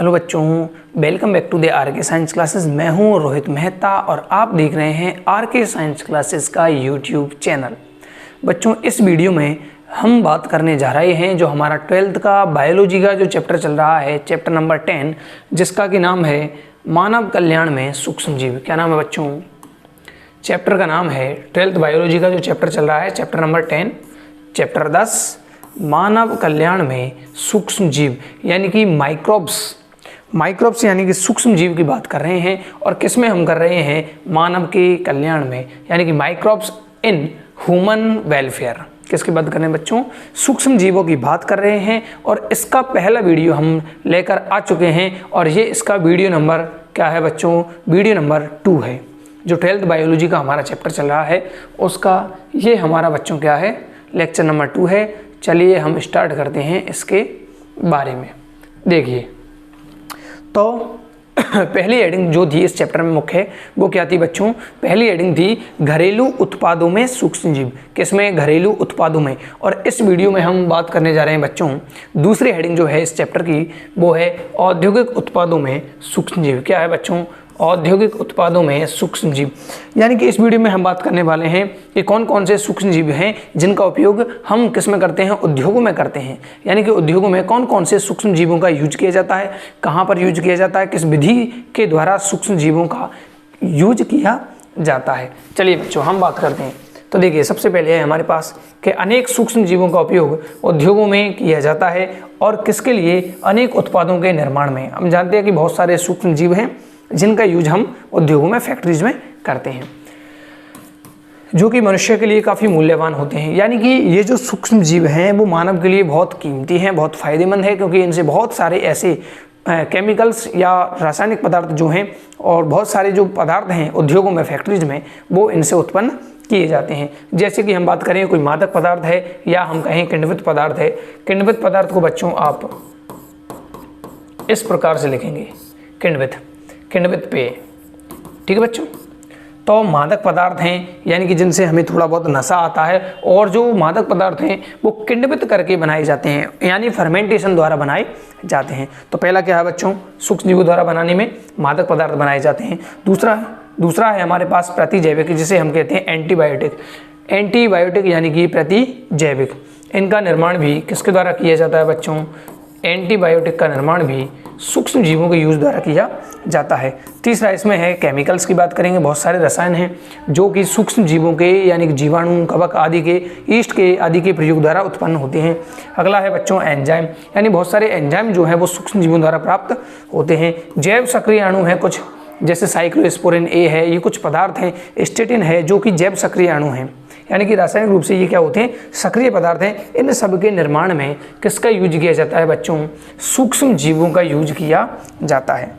Hello बच्चों, welcome back to the RK science classes. मैं हूं रोहित मेहता और आप देख रहे हैं आरके साइंस क्लासेस का यूट्यूब चैनल। बच्चों, इस वीडियो में हम बात करने जा रहे हैं जो हमारा 12th का बायोलॉजी का जो चैप्टर चल रहा है, चैप्टर नंबर 10, जिसका कि नाम है मानव कल्याण में सूक्ष्म जीव। क्या नाम है बच्चों? चैप्टर का नाम है 12th बायोलॉजी का जो चैप्टर चल रहा है, चैप्टर नंबर 10, चैप्टर 10, मानव कल्याण में सूक्ष्म जीव यानी कि माइक्रोब्स यानी कि सूक्ष्म जीव की बात कर रहे हैं। और किस में हम कर रहे हैं? मानव के कल्याण में, यानी कि माइक्रोब्स इन ह्यूमन वेलफेयर। किसकी बात कर रहे हैं बच्चों? सूक्ष्म जीवों की बात कर रहे हैं। और इसका पहला वीडियो हम लेकर आ चुके हैं और ये इसका वीडियो नंबर क्या है बच्चों? वीडियो नंबर 2 है। जो 12th बायोलॉजी का हमारा चैप्टर चल रहा है उसका ये हमारा बच्चों क्या है? लेक्चर नंबर 2 है। चलिए हम स्टार्ट करते हैं इसके बारे में। देखिए, तो पहली हेडिंग जो थी इस चैप्टर में मुख्य, वो क्या थी बच्चों? पहली हेडिंग थी घरेलू उत्पादों में सूक्ष्म जीव। किसमें? घरेलू उत्पादों में। और इस वीडियो में हम बात करने जा रहे हैं बच्चों, दूसरी हेडिंग जो है इस चैप्टर की वो है औद्योगिक उत्पादों में सूक्ष्म जीव। क्या है बच्चों? औद्योगिक उत्पादों में सूक्ष्म जीव। यानी कि इस वीडियो में हम बात करने वाले हैं कि कौन कौन से सूक्ष्म जीव हैं जिनका उपयोग हम किस में करते हैं? उद्योगों में करते हैं। यानी कि उद्योगों में कौन कौन से सूक्ष्म जीवों का यूज किया जाता है, कहाँ पर यूज किया जाता है, किस विधि के द्वारा सूक्ष्म जीवों का यूज किया जाता है। चलिए बच्चों हम बात करते हैं। तो देखिए, सबसे पहले है हमारे पास कि अनेक सूक्ष्म जीवों का उपयोग उद्योगों में किया जाता है। और किसके लिए? अनेक उत्पादों के निर्माण में। हम जानते हैं कि बहुत सारे सूक्ष्म जीव हैं जिनका यूज हम उद्योगों में, फैक्ट्रीज में करते हैं, जो कि मनुष्य के लिए काफ़ी मूल्यवान होते हैं। यानी कि ये जो सूक्ष्म जीव हैं वो मानव के लिए बहुत कीमती हैं, बहुत फ़ायदेमंद है, क्योंकि इनसे बहुत सारे ऐसे केमिकल्स या रासायनिक पदार्थ जो हैं और बहुत सारे जो पदार्थ हैं उद्योगों में, फैक्ट्रीज में, वो इनसे उत्पन्न किए जाते हैं। जैसे कि हम बात करें कोई मादक पदार्थ है या हम कहें किण्वित पदार्थ है। किण्वित पदार्थ को बच्चों आप इस प्रकार से लिखेंगे, किण्वित पेय। ठीक है बच्चों? तो मादक पदार्थ हैं यानी कि जिनसे हमें थोड़ा बहुत नशा आता है, और जो मादक पदार्थ हैं वो किण्वित करके बनाए जाते हैं, यानी फर्मेंटेशन द्वारा बनाए जाते हैं। तो पहला क्या है बच्चों? सूक्ष्म जीवों द्वारा बनाने में मादक पदार्थ बनाए जाते हैं। दूसरा है हमारे पास प्रतिजैविक, जिसे हम कहते हैं एंटीबायोटिक यानी कि प्रतिजैविक। इनका निर्माण भी किसके द्वारा किया जाता है बच्चों? एंटीबायोटिक का निर्माण भी सूक्ष्म जीवों के यूज द्वारा किया जाता है। तीसरा इसमें है केमिकल्स की बात करेंगे। बहुत सारे रसायन हैं जो कि सूक्ष्म जीवों के यानी कि जीवाणु, कवक आदि के, ईस्ट के आदि के प्रयोग द्वारा उत्पन्न होते हैं। अगला है बच्चों एंजाइम, यानी बहुत सारे एंजाइम जो है वो सूक्ष्म जीवों द्वारा प्राप्त होते हैं। जैव सक्रिय अणु हैं कुछ, जैसे साइक्लोस्पोरिन ए है, ये कुछ पदार्थ हैं। स्टेटिन है जो कि जैव सक्रिय अणु हैं, यानी कि रासायनिक रूप से ये क्या होते हैं? सक्रिय पदार्थ हैं। इन सब के निर्माण में किसका यूज किया जाता है बच्चों? सूक्ष्म जीवों का यूज किया जाता है।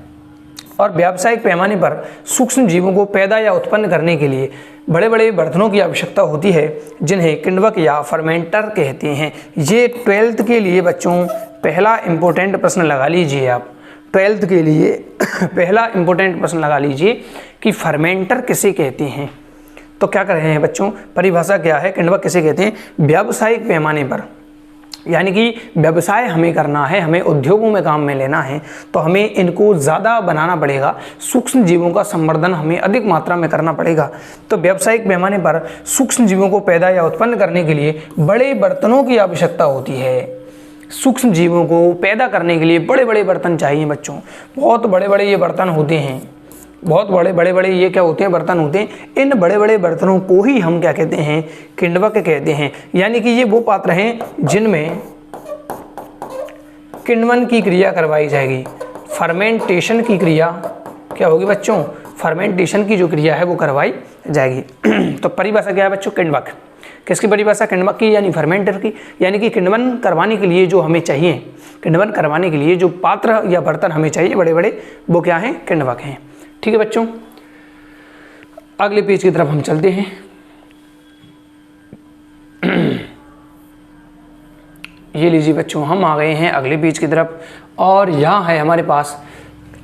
और व्यावसायिक पैमाने पर सूक्ष्म जीवों को पैदा या उत्पन्न करने के लिए बड़े बड़े बर्तनों की आवश्यकता होती है, जिन्हें किण्वक या फर्मेंटर कहते हैं। ये 12th के लिए बच्चों पहला इंपॉर्टेंट प्रश्न लगा लीजिए आप। 12th के लिए पहला इंपॉर्टेंट प्रश्न लगा लीजिए कि फर्मेंटर किसे कहते हैं। तो क्या कर रहे हैं बच्चों? परिभाषा क्या है? किण्वक किसे कहते हैं? व्यावसायिक पैमाने पर, यानी कि व्यवसाय हमें करना है, हमें उद्योगों में काम में लेना है, तो हमें इनको ज़्यादा बनाना पड़ेगा। सूक्ष्म जीवों का संवर्धन हमें अधिक मात्रा में करना पड़ेगा। तो व्यावसायिक पैमाने पर सूक्ष्म जीवों को पैदा या उत्पन्न करने के लिए बड़े बर्तनों की आवश्यकता होती है। सूक्ष्म जीवों को पैदा करने के लिए बड़े बड़े बर्तन चाहिए बच्चों। बहुत बड़े बड़े ये बर्तन होते हैं, बहुत बड़े ये क्या होते हैं? बर्तन होते हैं। इन बड़े बड़े बर्तनों को ही हम क्या कहते हैं? किण्वक कहते हैं। यानी कि ये वो पात्र हैं जिनमें किण्वन की क्रिया करवाई जाएगी। फर्मेंटेशन की क्रिया क्या होगी बच्चों? फर्मेंटेशन की जो क्रिया है वो करवाई जाएगी। तो परिभाषा क्या है बच्चों? किण्वक। किसकी परिभाषा? किण्वक की, यानी फर्मेंटर की। यानी कि किण्वन करवाने के लिए जो हमें चाहिए, किण्वन करवाने के लिए जो पात्र या बर्तन हमें चाहिए बड़े बड़े, वो क्या हैं? किण्वक हैं। ठीक है बच्चों, अगले पेज की तरफ हम चलते हैं। ये लीजिए बच्चों, हम आ गए हैं अगले पेज की तरफ। और यहाँ है हमारे पास,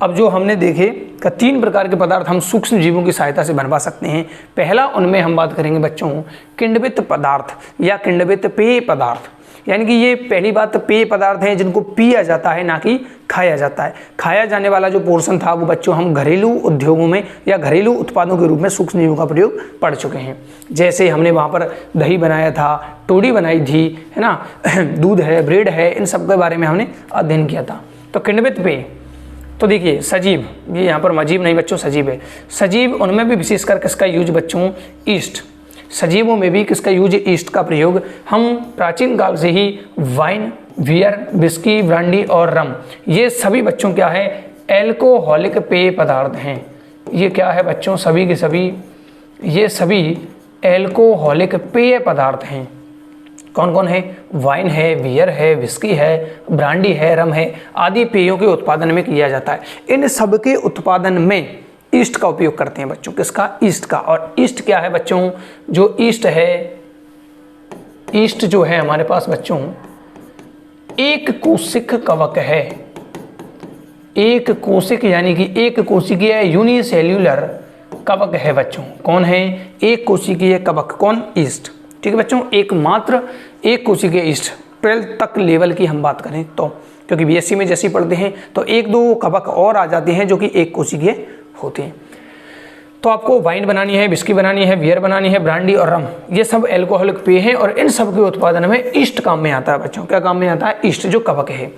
अब जो हमने देखे कि 3 प्रकार के पदार्थ हम सूक्ष्म जीवों की सहायता से बनवा सकते हैं। पहला उनमें हम बात करेंगे बच्चों किण्वित पदार्थ या किण्वित पेय पदार्थ। यानी कि ये पहली बात पेय पदार्थ हैं जिनको पिया जाता है, ना कि खाया जाता है। खाया जाने वाला जो पोर्शन था वो बच्चों हम घरेलू उद्योगों में या घरेलू उत्पादों के रूप में सूक्ष्मजीवों का प्रयोग पढ़ चुके हैं। जैसे हमने वहाँ पर दही बनाया था, टोडी बनाई थी, है ना, दूध है, ब्रेड है, इन सब के बारे में हमने अध्ययन किया था। तो किण्वित पेय, तो देखिए सजीव, ये यहाँ पर मजीव नहीं बच्चों, सजीव है। सजीव उनमें भी विशेषकर किसका यूज बच्चों, ईस्ट। सजीवों में भी किसका यूज, ईस्ट का प्रयोग हम प्राचीन काल से ही वाइन, बियर, विस्की, ब्रांडी और रम, ये सभी बच्चों क्या है, एल्कोहलिक पेय पदार्थ हैं। ये क्या है बच्चों, सभी के सभी ये सभी एल्कोहलिक पेय पदार्थ हैं। कौन कौन है, वाइन है, बियर है, विस्की है, ब्रांडी है, रम है, आदि पेयों के उत्पादन में किया जाता है। इन सब के उत्पादन में ईस्ट का उपयोग करते हैं बच्चों, किसका, ईस्ट का। और ईस्ट क्या है बच्चों, जो ईस्ट है, ईस्ट जो है हमारे पास बच्चों एक कोशिक कवक है। एक कोशिक यानी कि एक कोशिकीय यूनिसेल्यूलर कवक है बच्चों। कौन है, एक कोशिकीय कवक, कौन, ईस्ट। ठीक है बच्चों, एकमात्र एक कोशिकीय ईस्ट। 12th तक लेवल की हम बात करें तो, क्योंकि बीएससी में जैसे पढ़ते हैं तो एक दो कवक और आ जाते हैं जो कि एक कोशिकीय होते हैं। तो आपको वाइन बनानी है, विस्की बनानी है, बियर बनानी है, ब्रांडी और रम, ये सब एल्कोहलिक पेय हैं और इन सब के उत्पादन में ईस्ट काम में आता है बच्चों। क्या काम में आता है, ईस्ट जो कवक है।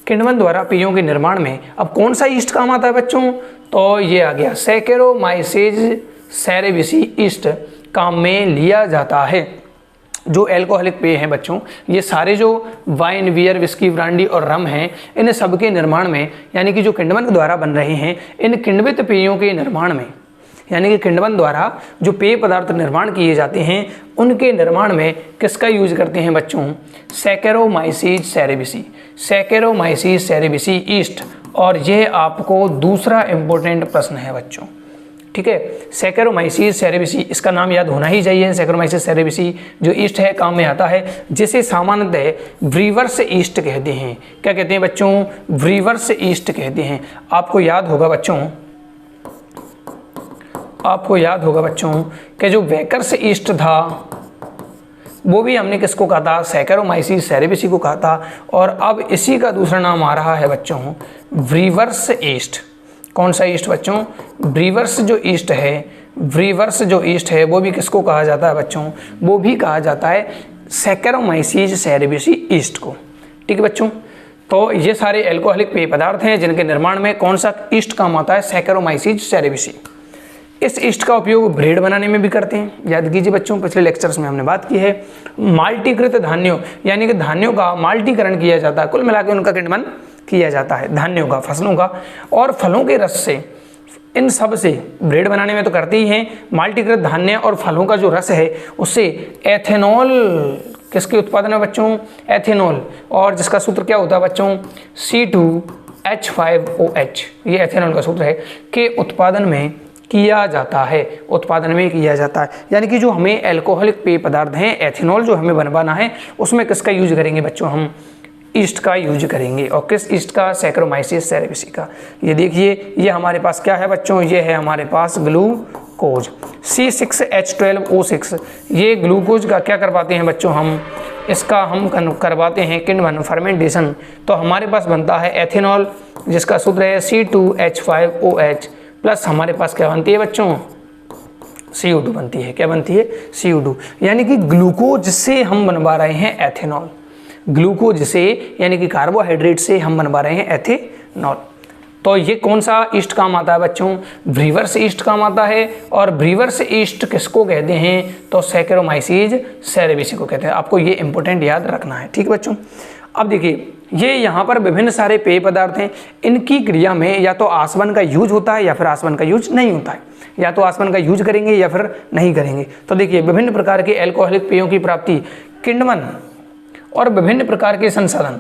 किण्वन द्वारा पेयों के निर्माण में अब कौन सा ईस्ट काम आता है बच्चों, तो ये आ गया सैकेरोमाइसेज सेरेविसी ईस्ट काम में लिया जाता है। जो एल्कोहलिक पेय हैं बच्चों, ये सारे जो वाइन, बियर, विस्की, ब्रांडी और रम हैं, इन सब के निर्माण में, यानी कि जो किण्वन द्वारा बन रहे हैं, इन किण्वित पेयों के निर्माण में, यानी कि किण्वन द्वारा जो पेय पदार्थ निर्माण किए जाते हैं, उनके निर्माण में किसका यूज करते हैं बच्चों, saccharomyces cerevisiae. Saccharomyces cerevisiae yeast. और यह आपको दूसरा इंपॉर्टेंट प्रश्न है बच्चों, ठीक है। सैकेरोमाइसीज सेरेविसी, इसका नाम याद होना ही चाहिए। सैकेरोमाइसीज सेरेविसी जो ईस्ट है काम में आता है, जिसे सामान्यतः ब्रीवर्स ईस्ट कहते हैं। क्या कहते हैं बच्चों, ब्रीवर्स ईस्ट कहते हैं। आपको याद होगा बच्चों, आपको याद होगा बच्चों कि जो वेकर्स ईस्ट था वो भी हमने किसको कहा था, सैकेरोमाइसीज सेरेविसी को कहा था। और अब इसी का दूसरा नाम आ रहा है बच्चों ब्रीवर्स ईस्ट। कौन सा ईस्ट बच्चों, ब्रीवर्स जो ईस्ट है, ब्रीवर्स जो ईस्ट है वो भी किसको कहा जाता है बच्चों, वो भी कहा जाता है सैकेरोमाइसीज सेरेविसी ईस्ट को। ठीक है बच्चों, तो ये सारे एल्कोहलिक पेय पदार्थ हैं जिनके निर्माण में कौन सा ईस्ट काम आता है, सैकेरोमाइसीज सेरेविसी। इस ईस्ट का उपयोग ब्रेड बनाने में भी करते हैं। याद कीजिए बच्चों, पिछले लेक्चर्स में हमने बात की है। माल्टीकृत धान्यों, यानी कि धान्यों का माल्टीकरण किया जाता है, कुल मिलाकर उनका किण्वन किया जाता है, धान्यों का, फसलों का और फलों के रस से। इन सब से ब्रेड बनाने में तो करते ही हैं। माल्टीकृत धान्य और फलों का जो रस है उससे एथेनॉल, किसके उत्पादन में बच्चों, एथेनॉल, और जिसका सूत्र क्या होता है बच्चों, C2H5OH, ये एथेनॉल का सूत्र है, के उत्पादन में किया जाता है, उत्पादन में किया जाता है। यानी कि जो हमें एल्कोहलिक पेय पदार्थ हैं, एथेनॉल जो हमें बनवाना है, उसमें किसका यूज करेंगे बच्चों, हम ईस्ट का यूज करेंगे। और किस ईस्ट का, सैकेरोमाइसीज सेरेविसी का। ये देखिए, ये हमारे पास क्या है बच्चों, ये है हमारे पास ग्लूकोज, C6H12O6। ये ग्लूकोज का क्या करवाते हैं बच्चों, हम इसका हम करवाते हैं किण्वन, फर्मेंटेशन। तो हमारे पास बनता है एथेनॉल, जिसका सूत्र है C2H5OH, प्लस हमारे पास क्या बनती है बच्चों, CO2 बनती है। क्या बनती है, CO2। यानी कि ग्लूकोज से हम बनवा रहे हैं एथेनॉल, ग्लूकोज से यानी कि कार्बोहाइड्रेट से हम बनवा रहे हैं एथेनॉल। तो ये कौन सा ईस्ट काम आता है बच्चों, ब्रीवर्स ईस्ट काम आता है। और ब्रीवर्स ईस्ट किसको कहते हैं, तो सैकेरोमाइसीज सेरेविसी को कहते हैं। आपको ये इंपॉर्टेंट याद रखना है, ठीक है बच्चों। अब देखिए, ये यहाँ पर विभिन्न सारे पेय पदार्थ हैं। इनकी क्रिया में या तो आसवन का यूज होता है या फिर आसवन का यूज नहीं होता है, या तो आसवन का यूज करेंगे या फिर नहीं करेंगे। तो देखिए, विभिन्न प्रकार के एल्कोहलिक पेयों की प्राप्ति, किण्वन और विभिन्न प्रकार के संसाधन,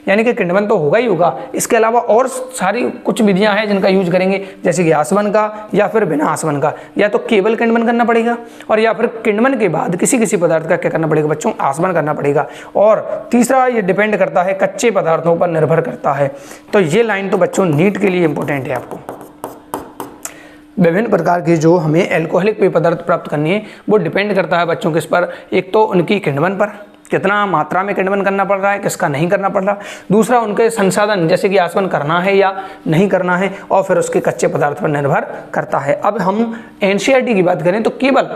यानी कि किण्वन तो होगा ही होगा, इसके अलावा और सारी कुछ विधियां हैं जिनका यूज करेंगे, जैसे कि आसवन का या फिर बिना आसवन का, या तो केवल किण्वन करना पड़ेगा, और या फिर किण्वन के बाद किसी किसी पदार्थ का क्या करना पड़ेगा बच्चों, आसवन करना पड़ेगा। और तीसरा, ये डिपेंड करता है, कच्चे पदार्थों पर निर्भर करता है। तो ये लाइन तो बच्चों नीट के लिए इंपॉर्टेंट है। आपको विभिन्न प्रकार के जो हमें एल्कोहलिक पेय पदार्थ प्राप्त करनी है वो डिपेंड करता है बच्चों किस पर, एक तो उनकी किण्वन पर, कितना मात्रा में किण्वन करना पड़ रहा है, किसका नहीं करना पड़ रहा। दूसरा उनके संसाधन, जैसे कि आसवन करना है या नहीं करना है, और फिर उसके कच्चे पदार्थ पर निर्भर करता है। अब हम एनसीईआरटी की बात करें तो केवल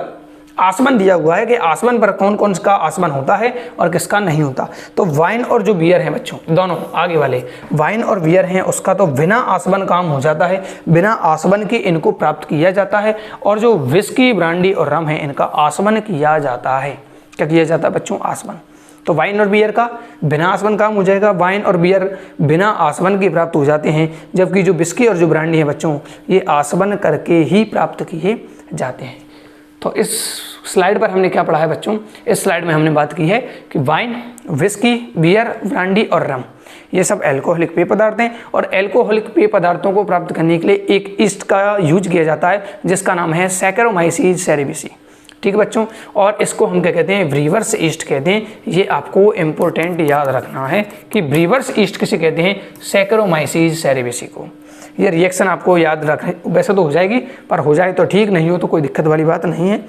आसवन दिया हुआ है कि आसवन पर कौन कौन सा आसवन होता है और किसका नहीं होता। तो वाइन और जो बियर है बच्चों, दोनों आगे वाले वाइन और बियर हैं, उसका तो बिना आसवन काम हो जाता है, बिना आसवन के इनको प्राप्त किया जाता है। और जो विस्की, ब्रांडी और रम है, इनका आसवन किया जाता है। क्या किया जाता है बच्चों? आसवन। तो वाइन और बियर का बिना आसवन काम हो जाएगा, वाइन और बियर बिना आसवन के प्राप्त हो जाते हैं, जबकि जो विस्की और जो ब्रांडी है बच्चों, ये आसवन करके ही प्राप्त किए जाते हैं। तो इस स्लाइड पर हमने क्या पढ़ा है बच्चों? इस स्लाइड में हमने बात की है कि वाइन, विस्की, बियर, ब्रांडी और रम, ये सब अल्कोहलिक पेय पदार्थ हैं, और अल्कोहलिक पेय पदार्थों को प्राप्त करने के लिए एक ईस्ट का यूज किया जाता है, जिसका नाम है सैकेरोमाइसीज सेरेविसी। ठीक है बच्चों, और इसको हम क्या कहते हैं? ब्रीवर्स ईस्ट कहते हैं। ये आपको इम्पोर्टेंट याद रखना है कि ब्रीवर्स ईस्ट किसे कहते हैं? सैकेरोमाइसीज सेरेविसी को। ये रिएक्शन आपको याद रखने, वैसे तो हो जाएगी, पर हो जाए तो ठीक, नहीं हो तो कोई दिक्कत वाली बात नहीं है।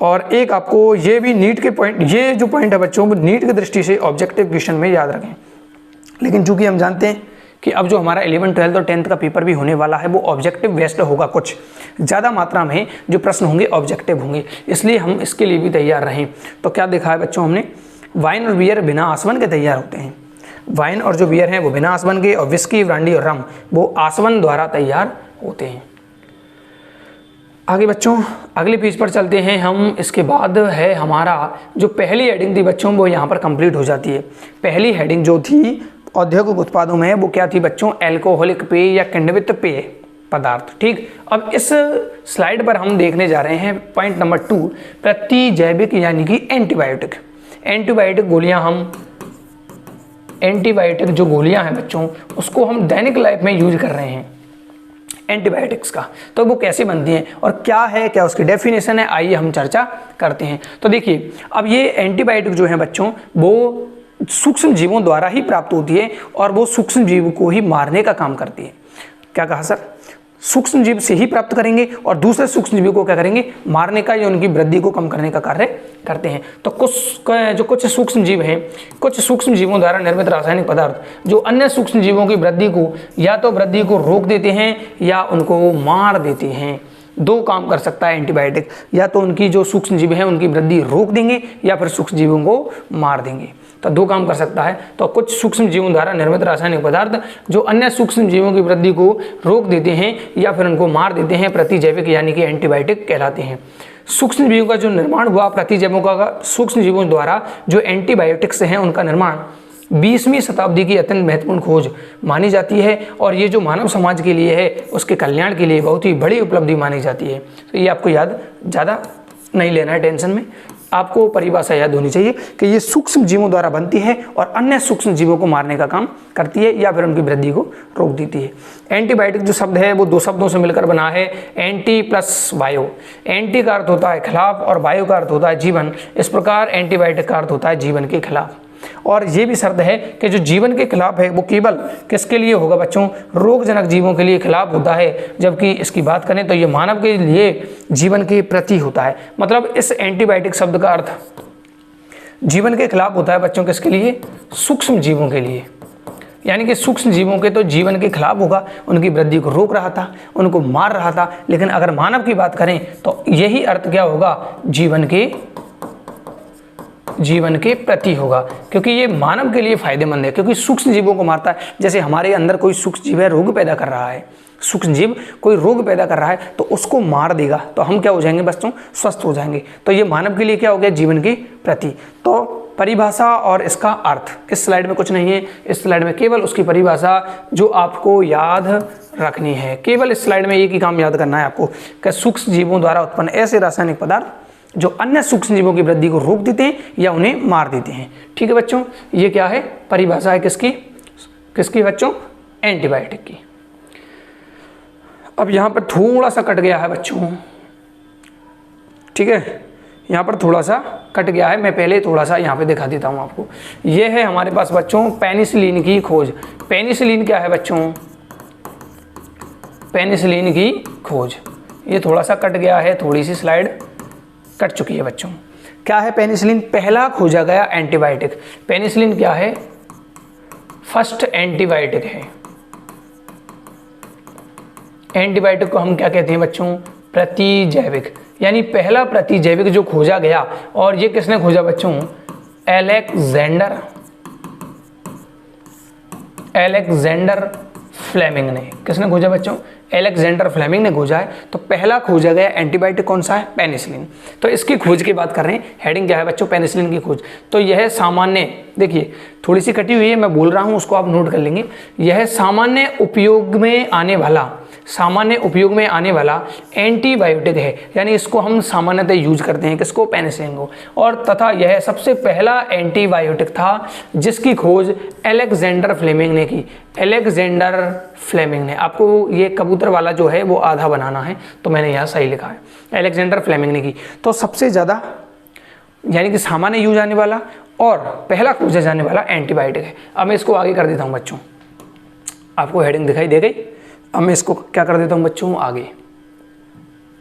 और एक आपको ये भी नीट के पॉइंट, ये जो पॉइंट है बच्चों, नीट की दृष्टि से ऑब्जेक्टिव क्वेश्चन में याद रखें। लेकिन चूंकि हम जानते हैं कि अब जो हमारा 11, 12 और 10th का पेपर भी होने वाला है, वो ऑब्जेक्टिव बेस्ड होगा, कुछ ज़्यादा मात्रा में जो प्रश्न होंगे ऑब्जेक्टिव होंगे, इसलिए हम इसके लिए भी तैयार रहें। तो क्या देखा है बच्चों हमने? वाइन और बियर बिना आसवन के तैयार होते हैं। वाइन और जो बियर हैं वो बिना आसवन के, और विस्की, ब्रांडी और रम वो आसवन द्वारा तैयार होते हैं। आगे बच्चों अगले पेज पर चलते हैं हम। इसके बाद है हमारा जो पहली हेडिंग थी बच्चों, वो यहाँ पर कंप्लीट हो जाती है। पहली हेडिंग जो थी औद्योगिक उत्पादों में, वो क्या थी बच्चों? अल्कोहलिक पेय या किण्वित पेय पदार्थ। ठीक, अब इस स्लाइड पर हम देखने जा रहे हैं पॉइंट नंबर 2, प्रतिजैविक यानी कि एंटीबायोटिक। एंटीबायोटिक गोलियां हम, एंटीबायोटिक जो गोलियां हैं बच्चों, उसको हम दैनिक लाइफ में यूज कर रहे हैं एंटीबायोटिक्स का। तो वो कैसे बनती हैं और क्या है, क्या उसकी डेफिनेशन है, आइए हम चर्चा करते हैं। तो देखिए, अब ये एंटीबायोटिक जो है बच्चों, वो सूक्ष्म जीवों द्वारा ही प्राप्त होती है, और वो सूक्ष्म जीव को ही मारने का काम करती है। क्या कहा सर? सूक्ष्म जीव से ही प्राप्त करेंगे और दूसरे सूक्ष्म जीवों को क्या करेंगे? मारने का या उनकी वृद्धि को कम करने का कार्य करते हैं। तो कुछ सूक्ष्म जीव हैं, कुछ सूक्ष्म जीवों द्वारा निर्मित रासायनिक पदार्थ जो अन्य सूक्ष्म जीवों की वृद्धि को या तो वृद्धि को रोक देते हैं या उनको मार देते हैं। दो काम कर सकता है एंटीबायोटिक, या तो उनकी जो सूक्ष्म जीव हैं उनकी वृद्धि रोक देंगे या फिर सूक्ष्म जीवों को मार देंगे। तो दो काम कर सकता है। तो कुछ सूक्ष्म जीवों द्वारा निर्मित रासायनिक पदार्थ जो अन्य सूक्ष्म जीवों की वृद्धि को रोक देते हैं या फिर उनको मार देते हैं, प्रतिजैविक यानी कि एंटीबायोटिक कहलाते हैं। सूक्ष्म जीवों का जो निर्माण हुआ प्रतिजैवों का, सूक्ष्म जीवों द्वारा जो एंटीबायोटिक्स हैं उनका निर्माण 20वीं शताब्दी की अत्यंत महत्वपूर्ण खोज मानी जाती है, और ये जो मानव समाज के लिए है उसके कल्याण के लिए बहुत ही बड़ी उपलब्धि मानी जाती है। तो ये आपको याद ज़्यादा नहीं लेना है टेंशन में, आपको परिभाषा याद होनी चाहिए कि ये सूक्ष्म जीवों द्वारा बनती है और अन्य सूक्ष्म जीवों को मारने का काम करती है या फिर उनकी वृद्धि को रोक देती है। एंटीबायोटिक जो शब्द है वो दो शब्दों से मिलकर बना है, एंटी प्लस बायो। एंटी का अर्थ होता है खिलाफ और बायो का अर्थ होता है जीवन। इस प्रकार एंटीबायोटिक का अर्थ होता है जीवन के खिलाफ। और ये भी शर्त है कि जो जीवन के खिलाफ है वो केवल किसके लिए होगा बच्चों? रोगजनक जीवों के लिए खिलाफ होता है, जबकि इसकी बात करें तो ये मानव के लिए जीवन के प्रति होता है। मतलब इस एंटीबायोटिक शब्द का अर्थ जीवन के खिलाफ होता है बच्चों, किसके लिए? सूक्ष्म जीवों के लिए। यानी कि सूक्ष्म जीवों के तो जीवन के खिलाफ होगा, उनकी वृद्धि को रोक रहा था, उनको मार रहा था। लेकिन अगर मानव की बात करें तो यही अर्थ क्या होगा? जीवन के प्रति होगा, क्योंकि ये मानव के लिए फायदेमंद है, क्योंकि सूक्ष्म जीवों को मारता है। जैसे हमारे अंदर कोई सूक्ष्म जीव है, रोग पैदा कर रहा है, सूक्ष्म जीव कोई रोग पैदा कर रहा है तो उसको मार देगा तो हम क्या हो जाएंगे बच्चों? स्वस्थ हो जाएंगे। तो ये मानव के लिए क्या हो गया? जीवन के प्रति। तो परिभाषा और इसका अर्थ इस स्लाइड में कुछ नहीं है, इस स्लाइड में केवल उसकी परिभाषा जो आपको याद रखनी है। केवल इस स्लाइड में एक ही काम याद करना है आपको कि सूक्ष्म जीवों द्वारा उत्पन्न ऐसे रासायनिक पदार्थ जो अन्य सूक्ष्म जीवों की वृद्धि को रोक देते हैं या उन्हें मार देते हैं। ठीक है बच्चों, ये क्या है? परिभाषा है किसकी बच्चों? एंटीबायोटिक की। अब यहां पर थोड़ा सा कट गया है बच्चों, ठीक है, यहां पर थोड़ा सा कट गया है। मैं पहले थोड़ा सा यहां पे दिखा देता हूं आपको। ये है हमारे पास बच्चों पेनिसिलिन की खोज। पेनिसिलिन क्या है बच्चों? पेनिसिलिन की खोज। ये थोड़ा सा कट गया है, थोड़ी सी स्लाइड कट चुकी है बच्चों। क्या है पेनिसिलिन? पहला खोजा गया एंटीबायोटिक। पेनिसिलिन क्या है? फर्स्ट एंटीबायोटिक है। एंटीबायोटिक को हम क्या कहते हैं बच्चों? प्रतिजैविक। यानी पहला प्रतिजैविक जो खोजा गया, और ये किसने खोजा बच्चों? अलेक्जेंडर फ्लेमिंग ने। किसने खोजा बच्चों? अलेक्जेंडर फ्लेमिंग ने खोजा है। तो पहला खोजा गया एंटीबायोटिक कौन सा है? पेनिसिलिन। तो इसकी खोज की बात कर रहे हैं। हेडिंग क्या है बच्चों? पेनिसिलिन की खोज। तो यह सामान्य, देखिए थोड़ी सी कटी हुई है, मैं बोल रहा हूं, उसको आप नोट कर लेंगे। यह सामान्य उपयोग में आने वाला एंटीबायोटिक है। यानी इसको हम सामान्यतः यूज करते हैं, किसको? पेनिसिलिन को। और तथा यह सबसे पहला एंटीबायोटिक था जिसकी खोज अलेक्जेंडर फ्लेमिंग ने की। अलेक्जेंडर फ्लेमिंग ने। आपको ये कबूतर वाला जो है वो आधा बनाना है, तो मैंने यहाँ सही लिखा है, अलेक्जेंडर फ्लेमिंग ने की। तो सबसे ज़्यादा यानी कि सामान्य यूज आने वाला और पहला खोजा जाने वाला एंटीबायोटिक है। अब मैं इसको आगे कर देता हूँ बच्चों, आपको हेडिंग दिखाई दे गई। अब मैं इसको क्या कर देता हूँ बच्चों आगे।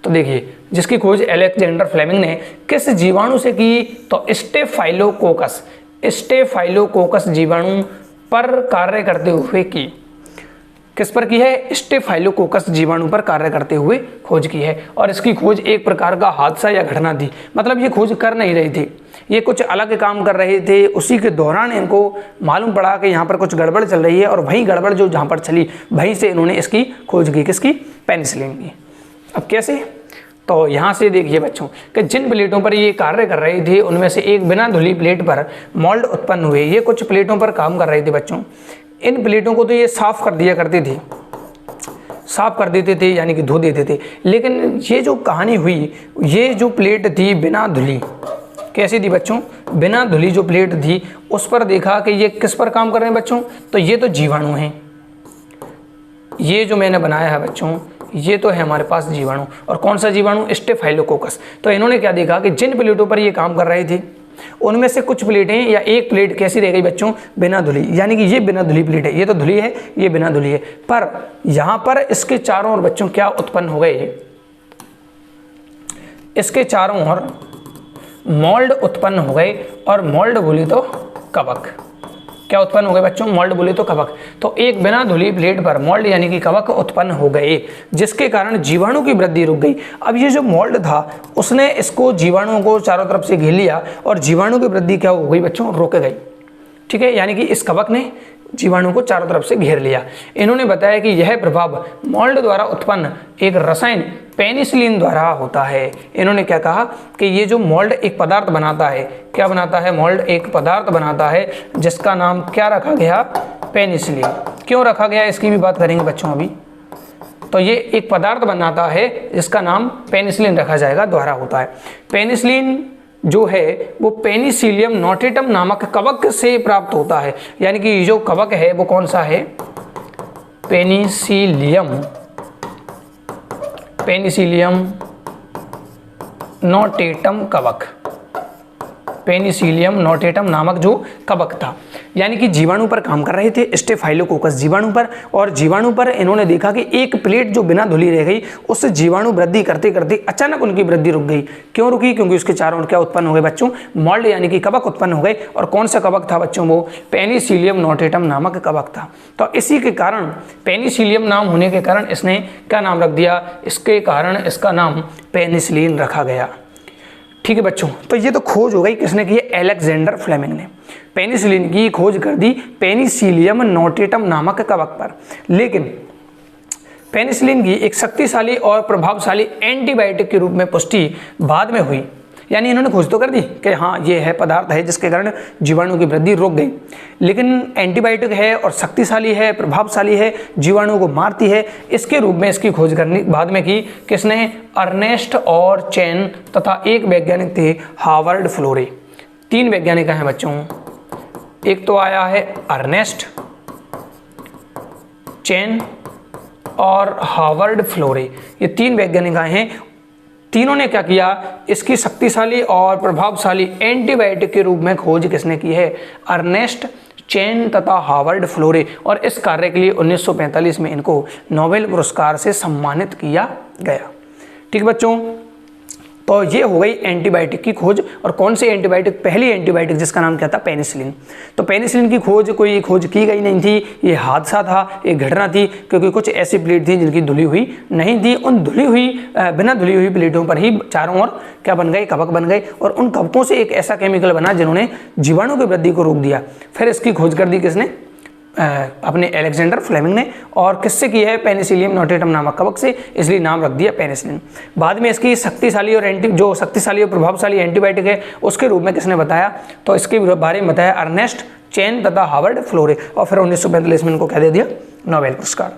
तो देखिए, जिसकी खोज अलेक्जेंडर फ्लेमिंग ने किस जीवाणु से की? तो स्टेफाइलोकोकस जीवाणु पर कार्य करते हुए की। किस पर की है? स्टेफाइलोकोकस जीवाणु पर कार्य करते हुए खोज की है। और इसकी खोज एक प्रकार का हादसा या घटना थी। मतलब ये खोज कर नहीं रही थी, ये कुछ अलग काम कर रहे थे। उसी के दौरान इनको मालूम पड़ा कि यहाँ पर कुछ गड़बड़ चल रही है, और वही गड़बड़ जो जहाँ पर चली वहीं से इन्होंने इसकी खोज की। किसकी? पेनिसिलिन की। अब कैसे? तो यहाँ से देखिए बच्चों कि जिन प्लेटों पर ये कार्य कर रहे थे उनमें से एक बिना धुली प्लेट पर मोल्ड उत्पन्न हुए। ये कुछ प्लेटों पर काम कर रहे थे बच्चों। इन प्लेटों को तो ये साफ कर दिया करते थे, साफ कर देते थे, यानी कि धो देते थे। लेकिन ये जो कहानी हुई, ये जो प्लेट थी बिना धुली, कैसी थी बच्चों? बिना धुली जो प्लेट थी उस पर देखा कि ये किस पर काम कर रहे हैं बच्चों? तो ये तो जीवाणु हैं। ये जो मैंने बनाया है बच्चों, ये तो है हमारे पास जीवाणु। और कौन सा जीवाणु? स्टेफाइलोकोकस। तो इन्होंने क्या देखा कि जिन प्लेटों पर ये काम कर रहे थे उनमें से कुछ प्लेटें या एक प्लेट कैसी रह गई बच्चों? बिना धुली। यानी कि ये बिना धुली प्लेट है, ये तो धुली है, ये बिना धुली है। पर यहां पर इसके चारों ओर बच्चों क्या उत्पन्न हो गए? इसके चारों ओर मोल्ड उत्पन्न हो गए। और मोल्ड बोले तो कवक। क्या उत्पन्न हो गए बच्चों? मोल्ड बोले तो कवक। तो एक बिना धुली प्लेट पर मोल्ड यानी कि कवक उत्पन्न हो गए, जिसके कारण जीवाणु की वृद्धि रुक गई। अब ये जो मोल्ड था उसने इसको जीवाणुओं को चारों तरफ से घेर लिया और जीवाणु की वृद्धि क्या हो गई बच्चों? रुक गई। ठीक है, यानी कि इस कवक ने जीवाणु को चारों तरफ से घेर लिया। इन्होंने बताया कि यह प्रभाव मोल्ड द्वारा उत्पन्न एक रसायन पेनिसिलिन द्वारा होता है। इन्होंने क्या कहा कि ये जो मोल्ड एक पदार्थ बनाता है, क्या बनाता है? मोल्ड एक पदार्थ बनाता है जिसका नाम क्या रखा गया? पेनिसिलिन। क्यों रखा गया इसकी भी बात करेंगे बच्चों अभी। तो ये एक पदार्थ बनाता है जिसका नाम पेनिसिलिन रखा जाएगा, द्वारा होता है। पेनिसिलिन जो है वो पेनिसिलियम नोटेटम नामक कवक से प्राप्त होता है। यानी कि जो कवक है वो कौन सा है? पेनिसिलियम नोटेटम कवक। पेनिसिलियम नोटेटम नामक जो कवक था, यानी कि जीवाणु पर काम कर रहे थे, स्टेफाइलोकोकस जीवाणु पर। और जीवाणु पर इन्होंने देखा कि एक प्लेट जो बिना धुली रह गई, उससे जीवाणु वृद्धि करते करते अचानक उनकी वृद्धि रुक गई। क्यों रुकी? क्योंकि उसके चारों ओर क्या उत्पन्न हो गए बच्चों? मोल्ड यानी कि कवक उत्पन्न हो गए। और कौन सा कवक था बच्चों? वो पेनिसिलियम नोटेटम नामक कवक था। तो इसी के कारण, पेनिसिलियम नाम होने के कारण इसने क्या नाम रख दिया? इसके कारण इसका नाम पेनिसिलिन रखा गया। ठीक है बच्चों, तो ये तो खोज हो गई, किसने की? अलेक्जेंडर फ्लेमिंग ने पेनिसिलिन की खोज कर दी पेनिसिलियम नोटेटम नामक कवक पर। लेकिन पेनिसिलिन की एक शक्तिशाली और प्रभावशाली एंटीबायोटिक के रूप में पुष्टि बाद में हुई। यानी इन्होंने खोज तो कर दी कि हाँ ये है पदार्थ है जिसके कारण जीवाणु की वृद्धि रुक गई, लेकिन एंटीबायोटिक है और शक्तिशाली है, प्रभावशाली है, जीवाणु को मारती है, इसके रूप में इसकी खोज करनी बाद में की किसने? अर्नेस्ट और चेन तथा एक वैज्ञानिक थे हार्वर्ड फ्लोरे। 3 वैज्ञानिक हैं बच्चों। एक तो आया है अर्नेस्ट, चेन और हार्वर्ड फ्लोरे। ये 3 वैज्ञानिक आए हैं। तीनों ने क्या किया? इसकी शक्तिशाली और प्रभावशाली एंटीबायोटिक के रूप में खोज किसने की है? अर्नेस्ट, चेन तथा हार्वर्ड फ्लोरे। और इस कार्य के लिए 1945 में इनको नोबेल पुरस्कार से सम्मानित किया गया। ठीक बच्चों, तो ये हो गई एंटीबायोटिक की खोज। और कौन सी एंटीबायोटिक? पहली एंटीबायोटिक जिसका नाम क्या था? पेनिसिलिन। तो पेनिसिलिन की खोज कोई खोज की गई नहीं थी, ये हादसा था, ये घटना थी, क्योंकि कुछ ऐसी प्लेट थी जिनकी धुली हुई नहीं थी। उन बिना धुली हुई प्लेटों पर ही चारों ओर क्या बन गए? कवक बन गए, और उन कवकों से एक ऐसा केमिकल बना जिन्होंने जीवाणु की वृद्धि को रोक दिया। फिर इसकी खोज कर दी किसने? अपने अलेक्जेंडर फ्लेमिंग ने। और किससे की है? पेनिसिलियम नोटेटम नामक कवक से, इसलिए नाम रख दिया पेनिसिलिन। बाद में इसकी शक्तिशाली और प्रभावशाली एंटीबायोटिक है उसके रूप में किसने बताया? तो इसके बारे में बताया अर्नेस्ट चेन तथा हार्वर्ड फ्लोरे। और फिर 1945 में इनको क्या दे दिया? नोबेल पुरस्कार।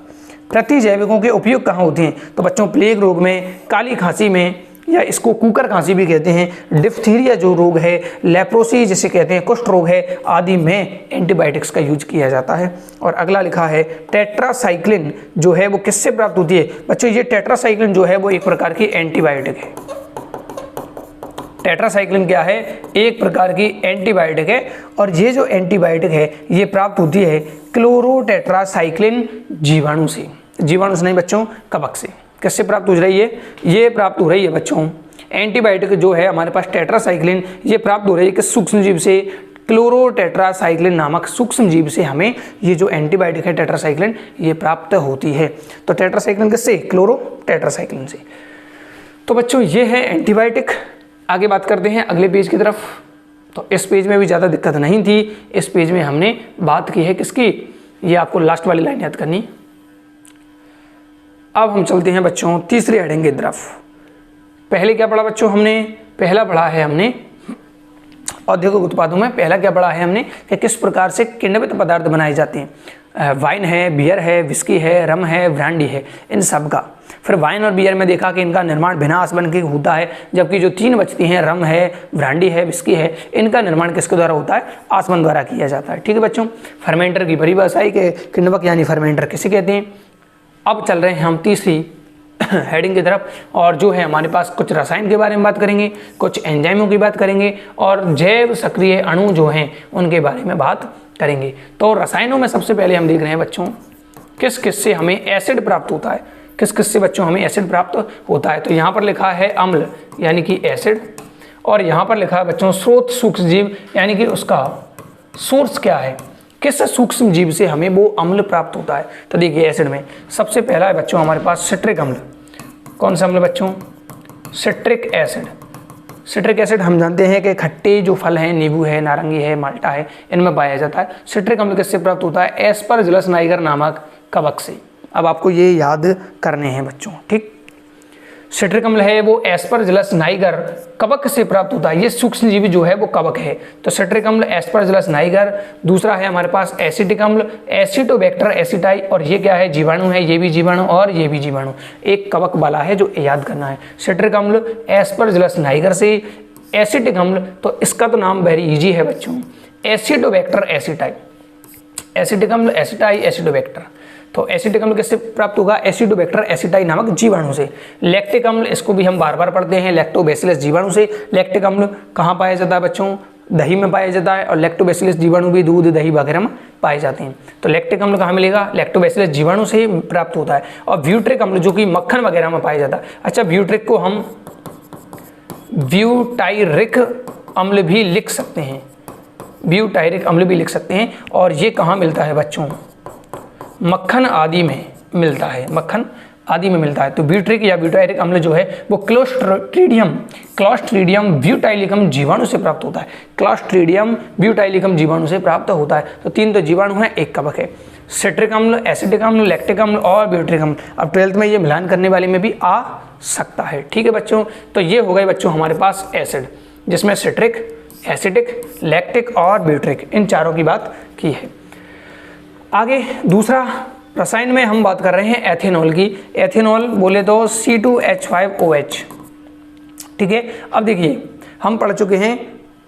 प्रतिजैविकों के उपयोग कहाँ होते हैं? तो बच्चों प्लेग रोग में, काली खांसी में, या इसको कुकर खांसी भी कहते हैं, डिफ्थीरिया जो रोग है, लेप्रोसी जिसे कहते हैं, कुष्ठ रोग है, आदि में एंटीबायोटिक्स का यूज किया जाता है। और अगला लिखा है टेट्रासाइक्लिन जो है वो किससे प्राप्त होती है? बच्चों ये टेट्रासाइक्लिन जो है वो एक प्रकार की एंटीबायोटिक है। टेट्रासाइक्लिन क्या है? एक प्रकार की एंटीबायोटिक है। और ये जो एंटीबायोटिक है ये प्राप्त होती है क्लोरोटेट्रासाइक्लिन जीवाणु से। जीवाणु से नहीं बच्चों, कवक से। किससे प्राप्त हो रही है? ये प्राप्त हो रही है बच्चों, एंटीबायोटिक जो है हमारे पास टेट्रासाइक्लिन, ये प्राप्त हो रही है किस सूक्ष्म जीव से? क्लोरोटेट्रासाइक्लिन नामक सूक्ष्म जीव से हमें ये जो एंटीबायोटिक है टेट्रासाइक्लिन ये प्राप्त होती है। तो टेट्रासाइक्लिन किससे? क्लोरोटेट्रासाइक्लिन से। तो बच्चों ये है एंटीबायोटिक। आगे बात करते हैं अगले पेज की तरफ। तो इस पेज में भी ज़्यादा दिक्कत नहीं थी, इस पेज में हमने बात की है किसकी? ये आपको लास्ट वाली लाइन याद करनी। अब हम चलते हैं बच्चों तीसरी हेडिंग की तरफ। पहले क्या पढ़ा बच्चों हमने? पहला पढ़ा है हमने औद्योगिक उत्पादों में, पहला क्या पढ़ा है हमने कि किस प्रकार से किण्वित पदार्थ बनाए जाते हैं। वाइन है, बियर है, विस्की है, रम है, ब्रांडी है, इन सब का। फिर वाइन और बियर में देखा कि इनका निर्माण बिना आसबन के होता है, जबकि जो तीन बचती हैं रम है, ब्रांडी है, विस्की है, इनका निर्माण किसके द्वारा होता है? आसबन द्वारा किया जाता है। ठीक है बच्चों। फर्मेंटर की परिभाषा है कि किण्वक यानी फर्मेंटर किसे कहते हैं। अब चल रहे हैं हम तीसरी हेडिंग की तरफ, और जो है हमारे पास कुछ रसायन के बारे में बात करेंगे, कुछ एंजाइमों की बात करेंगे, और जैव सक्रिय अणु जो हैं उनके बारे में बात करेंगे। तो रसायनों में सबसे पहले हम देख रहे हैं बच्चों किस किस से हमें एसिड प्राप्त होता है। किस किस से बच्चों हमें एसिड प्राप्त होता है? तो यहाँ पर लिखा है अम्ल यानी कि एसिड, और यहाँ पर लिखा है बच्चों स्रोत सूक्ष्म जीव यानी कि उसका सोर्स क्या है, किस सूक्ष्म जीव से हमें वो अम्ल प्राप्त होता है। तो देखिए एसिड में सबसे पहला है बच्चों हमारे पास सिट्रिक अम्ल। कौन सा अम्ल बच्चों? Citric acid. सिट्रिक एसिड हम जानते हैं कि खट्टे जो फल हैं, नींबू है, नारंगी है, माल्टा है, इनमें पाया जाता है। सिट्रिक अम्ल किससे प्राप्त होता है? एस्परजिलस नाइगर नामक कवक से। अब आपको ये याद करने हैं बच्चों, ठीक। सिट्रिक अम्ल है वो एस्परजिलस नाइगर कवक से प्राप्त होता है। ये सूक्ष्म जीवी जो है वो कवक है। तो सिट्रिक अम्ल एस्परजिलस नाइगर। दूसरा है हमारे पास एसिटिक अम्ल एसिटोबैक्टर एसिटाई, और ये क्या है? जीवाणु है, ये भी जीवाणु और ये भी जीवाणु, एक कवक वाला है जो याद करना है। सिट्रिक अम्ल एस्परजिलस नाइगर से। एसिटिक अम्ल तो इसका तो नाम वेरी इजी है बच्चों, एसिटोबैक्टर एसिटाई। एसिटिक अम्ल एसिटाई एसिटोबैक्टर। तो एसिटिक अम्ल किससे प्राप्त होगा? एसिडोबैक्टर एसिटाई नामक जीवाणु से। लैक्टिक अम्ल इसको भी हम बार बार पढ़ते हैं, लैक्टोबैसिलस जीवाणु से। लैक्टिक अम्ल कहाँ पाया जाता है बच्चों? दही में पाया जाता है, और लैक्टोबैसिलस जीवाणु भी दूध, दही वगैरह में पाए जाते हैं। तो लैक्टिक अम्ल कहाँ मिलेगा? लैक्टोबैसिलस जीवाणु से प्राप्त होता है। और ब्यूट्रिक अम्ल जो कि मक्खन वगैरह में पाया जाता है। अच्छा, ब्यूट्रिक को हम ब्यूटाइरिक अम्ल भी लिख सकते हैं, ब्यूटाइरिक अम्ल भी लिख सकते हैं। और ये कहाँ मिलता है बच्चों? मक्खन आदि में मिलता है, मक्खन आदि में मिलता है। तो ब्यूट्रिक या ब्यूटाइरिक अम्ल जो है वो क्लोस्ट्रीडियम ब्यूटाइलिकम जीवाणु से प्राप्त होता है। क्लोस्ट्रीडियम ब्यूटाइलिकम जीवाणु से प्राप्त होता है। तो तीन तो जीवाणु हैं, एक कवक है। सिट्रिक अम्ल, एसिटिक अम्ल, लैक्टिक अम्ल और ब्यूट्रिक अम्ल। अब 12th में ये मिलान करने वाले में भी आ सकता है। ठीक है बच्चों। तो ये हो गए बच्चों हमारे पास एसिड, जिसमें सिट्रिक, एसिटिक, लैक्टिक और ब्यूट्रिक, इन चारों की बात की है। आगे दूसरा रसायन में हम बात कर रहे हैं एथेनॉल की। एथेनॉल बोले तो C2H5OH। ठीक है। अब देखिए हम पढ़ चुके हैं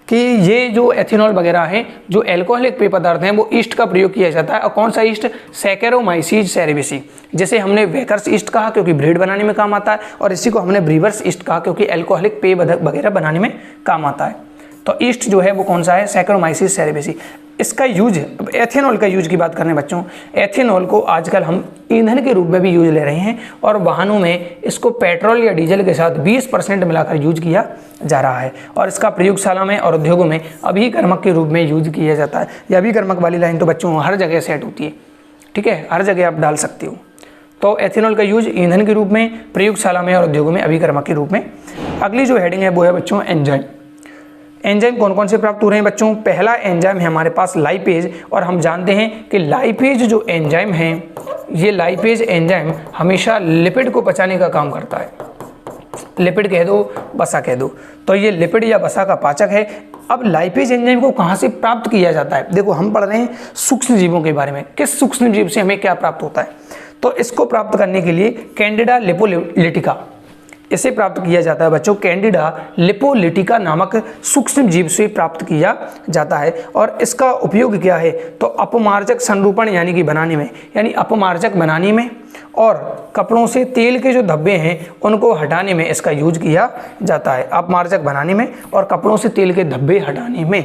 कि ये जो एथेनॉल वगैरह हैं, जो एल्कोहलिक पेय पदार्थ हैं, वो ईस्ट का प्रयोग किया जाता है। और कौन सा ईस्ट? सैकेरोमाइसीज सेरेबेसी। जैसे हमने वेकर्स ईस्ट कहा क्योंकि ब्रेड बनाने में काम आता है, और इसी को हमने ब्रीवर्स ईस्ट कहा क्योंकि एल्कोहलिक पेय वगैरह बनाने में काम आता है। तो ईस्ट जो है वो कौन सा है? सैकेरोमाइसीज सेरेबेसी। इसका यूज, अब एथेनॉल का यूज की बात करें बच्चों, एथेनॉल को आजकल हम ईंधन के रूप में भी यूज ले रहे हैं और वाहनों में इसको पेट्रोल या डीजल के साथ 20% मिलाकर यूज किया जा रहा है और इसका प्रयोगशाला में और उद्योगों में अभिकर्मक के रूप में यूज किया जाता है। यह अभिकर्मक वाली लाइन तो बच्चों हर जगह सेट होती है, ठीक है, हर जगह आप डाल सकते हो। तो एथेनॉल का यूज ईंधन के रूप में, प्रयोगशाला में और उद्योगों में अभिकर्मक के रूप में। अगली जो हेडिंग है वो है बच्चों एंजाइम। एंजाइम कौन कौन से प्राप्त हो रहे हैं बच्चों? पहला एंजाइम है हमारे पास लाइपेज, और हम जानते हैं कि लाइपेज जो एंजाइम है, ये लाइपेज एंजाइम हमेशा लिपिड को पचाने का काम करता है। लिपिड कह दो, वसा कह दो, तो ये लिपिड या वसा का पाचक है। अब लाइपेज एंजाइम को कहाँ से प्राप्त किया जाता है? देखो हम पढ़ रहे हैं सूक्ष्म जीवों के बारे में, किस सूक्ष्म जीव से हमें क्या प्राप्त होता है। तो इसको प्राप्त करने के लिए कैंडिडा लिपोलिटिका, इसे प्राप्त किया जाता है बच्चों, कैंडिडा लिपोलिटिका नामक सूक्ष्म जीव से प्राप्त किया जाता है। और इसका उपयोग क्या है? तो अपमार्जक संरूपण यानी कि बनाने में, यानी अपमार्जक बनाने में और कपड़ों से तेल के जो धब्बे हैं उनको हटाने में इसका यूज किया जाता है। अपमार्जक बनाने में और कपड़ों से तेल के धब्बे हटाने में,